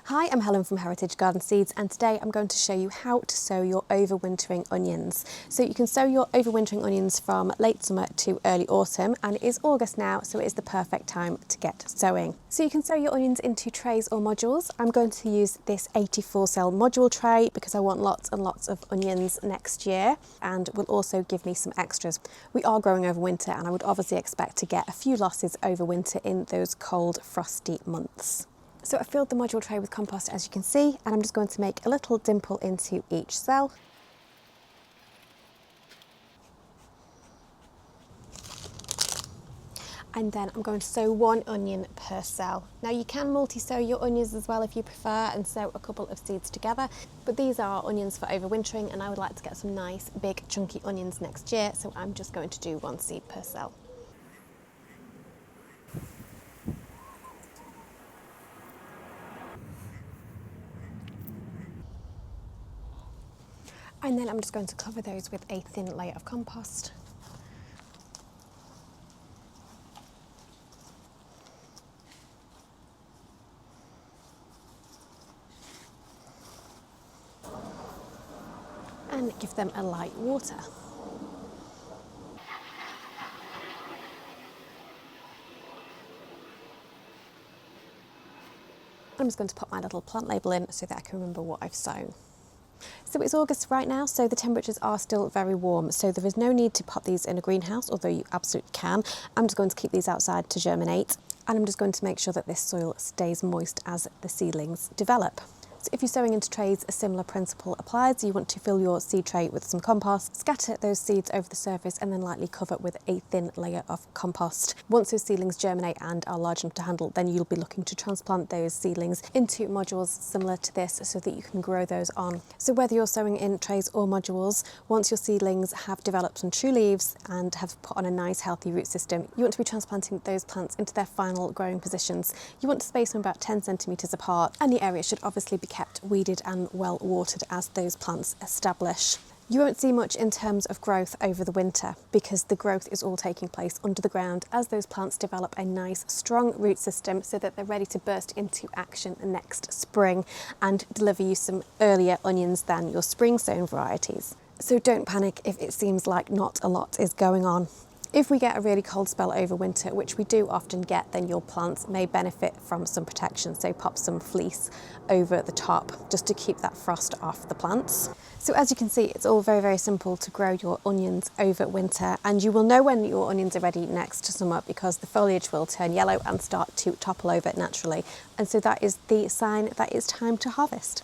Hi, I'm Helen from Heritage Garden Seeds, and today I'm going to show you how to sow your overwintering onions. So you can sow your overwintering onions from late summer to early autumn, and it is August now, so it is the perfect time to get sowing. So you can sow your onions into trays or modules. I'm going to use this 84 cell module tray because I want lots and lots of onions next year, and will also give me some extras. We are growing over winter, and I would obviously expect to get a few losses over winter in those cold, frosty months. So I filled the module tray with compost, as you can see, and I'm just going to make a little dimple into each cell. And then I'm going to sow one onion per cell. Now you can multi-sow your onions as well if you prefer and sow a couple of seeds together, but these are onions for overwintering and I would like to get some nice big chunky onions next year, so I'm just going to do one seed per cell. And then I'm just going to cover those with a thin layer of compost. And give them a light water. I'm just going to pop my little plant label in so that I can remember what I've sown. So it's August right now, so the temperatures are still very warm, so there is no need to pop these in a greenhouse, although you absolutely can. I'm just going to keep these outside to germinate, and I'm just going to make sure that this soil stays moist as the seedlings develop. So if you're sowing into trays, a similar principle applies. You want to fill your seed tray with some compost, scatter those seeds over the surface, and then lightly cover with a thin layer of compost. Once those seedlings germinate and are large enough to handle, then you'll be looking to transplant those seedlings into modules similar to this so that you can grow those on. So whether you're sowing in trays or modules, once your seedlings have developed some true leaves and have put on a nice healthy root system, you want to be transplanting those plants into their final growing positions. You want to space them about 10 centimetres apart, and the area should obviously be kept weeded and well watered as those plants establish. You won't see much in terms of growth over the winter because the growth is all taking place under the ground as those plants develop a nice strong root system so that they're ready to burst into action next spring and deliver you some earlier onions than your spring sown varieties. So don't panic if it seems like not a lot is going on. If we get a really cold spell over winter, which we do often get, then your plants may benefit from some protection. So pop some fleece over the top just to keep that frost off the plants. So as you can see, it's all very, very simple to grow your onions over winter, and you will know when your onions are ready next summer because the foliage will turn yellow and start to topple over naturally. And so that is the sign that it's time to harvest.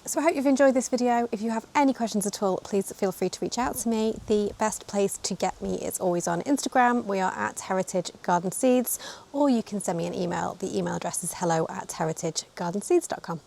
So I hope you've enjoyed this video. If you have any questions at all, please feel free to reach out to me. The best place to get me is always on Instagram. We are at Heritage Garden Seeds, or you can send me an email. The email address is hello@heritagegardenseeds.com.